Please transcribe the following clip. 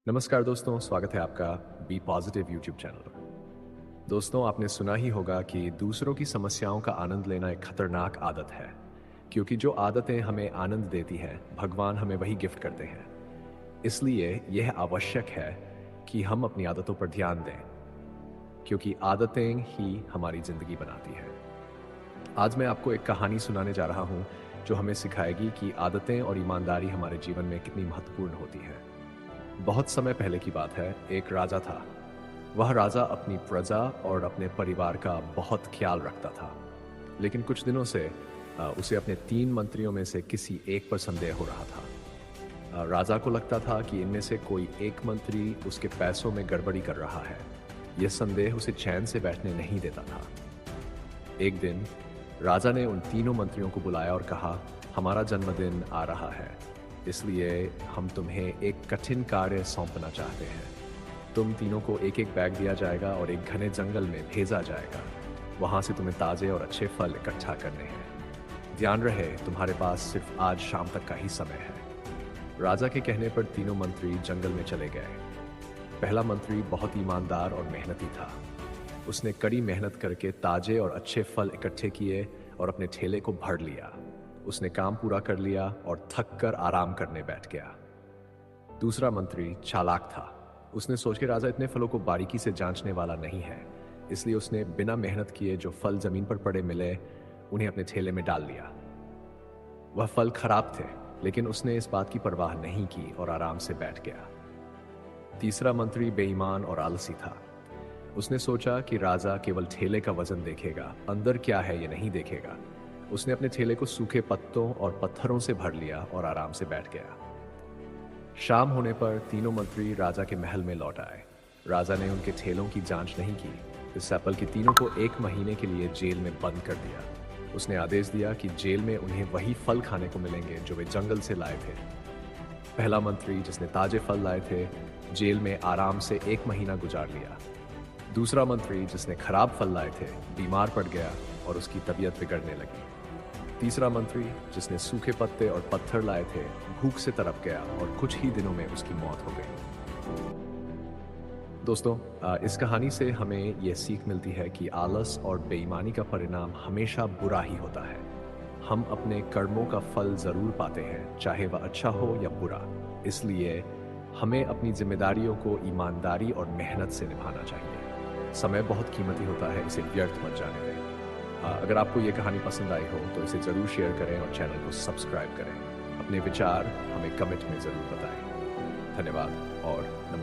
नमस्कार दोस्तों, स्वागत है आपका बी पॉजिटिव यूट्यूब चैनल। दोस्तों, आपने सुना ही होगा कि दूसरों की समस्याओं का आनंद लेना एक खतरनाक आदत है, क्योंकि जो आदतें हमें आनंद देती हैं, भगवान हमें वही गिफ्ट करते हैं। इसलिए यह आवश्यक है कि हम अपनी आदतों पर ध्यान दें, क्योंकि आदतें ही हमारी जिंदगी बनाती हैं। आज मैं आपको एक कहानी सुनाने जा रहा हूँ, जो हमें सिखाएगी कि आदतें और ईमानदारी हमारे जीवन में कितनी महत्वपूर्ण होती है। बहुत समय पहले की बात है, एक राजा था। वह राजा अपनी प्रजा और अपने परिवार का बहुत ख्याल रखता था। लेकिन कुछ दिनों से उसे अपने 3 मंत्रियों में से किसी एक पर संदेह हो रहा था। राजा को लगता था कि इनमें से कोई एक मंत्री उसके पैसों में गड़बड़ी कर रहा है। यह संदेह उसे चैन से बैठने नहीं देता था। एक दिन राजा ने उन तीनों मंत्रियों को बुलाया और कहा, हमारा जन्मदिन आ रहा है, इसलिए हम तुम्हें एक कठिन कार्य सौंपना चाहते हैं। तुम तीनों को एक एक बैग दिया जाएगा और एक घने जंगल में भेजा जाएगा। वहां से तुम्हें ताजे और अच्छे फल इकट्ठा करने हैं। ध्यान रहे, तुम्हारे पास सिर्फ आज शाम तक का ही समय है। राजा के कहने पर तीनों मंत्री जंगल में चले गए। पहला मंत्री बहुत ईमानदार और मेहनती था। उसने कड़ी मेहनत करके ताजे और अच्छे फल इकट्ठे किए और अपने ठेले को भर लिया। उसने काम पूरा कर लिया और थक कर आराम करने बैठ गया। दूसरा मंत्री चालाक था। उसने सोच के राजा इतने फलों को बारीकी से जांचने वाला नहीं है, इसलिए उसने बिना मेहनत किए जो फल जमीन पर पड़े मिले उन्हें अपने ठेले में डाल लिया। वह फल खराब थे, लेकिन उसने इस बात की परवाह नहीं की और आराम से बैठ गया। तीसरा मंत्री बेईमान और आलसी था। उसने सोचा कि राजा केवल ठेले का वजन देखेगा, अंदर क्या है ये नहीं देखेगा। उसने अपने ठेले को सूखे पत्तों और पत्थरों से भर लिया और आराम से बैठ गया। शाम होने पर तीनों मंत्री राजा के महल में लौट आए। राजा ने उनके ठेलों की जांच नहीं की। इस एप्पल के तीनों को 1 महीने के लिए जेल में बंद कर दिया। उसने आदेश दिया कि जेल में उन्हें वही फल खाने को मिलेंगे जो वे जंगल से लाए थे। पहला मंत्री, जिसने ताजे फल लाए थे, जेल में आराम से 1 महीना गुजार लिया। दूसरा मंत्री, जिसने खराब फल लाए थे, बीमार पड़ गया और उसकी तबीयत बिगड़ने लगी। तीसरा मंत्री, जिसने सूखे पत्ते और पत्थर लाए थे, भूख से तड़प गया और कुछ ही दिनों में उसकी मौत हो गई। दोस्तों, इस कहानी से हमें यह सीख मिलती है कि आलस और बेईमानी का परिणाम हमेशा बुरा ही होता है। हम अपने कर्मों का फल जरूर पाते हैं, चाहे वह अच्छा हो या बुरा। इसलिए हमें अपनी जिम्मेदारियों को ईमानदारी और मेहनत से निभाना चाहिए। समय बहुत कीमती होता है, इसे व्यर्थ मत जाने दें। अगर आपको ये कहानी पसंद आई हो तो इसे ज़रूर शेयर करें और चैनल को सब्सक्राइब करें। अपने विचार हमें कमेंट में ज़रूर बताएं। धन्यवाद और नमस्कार।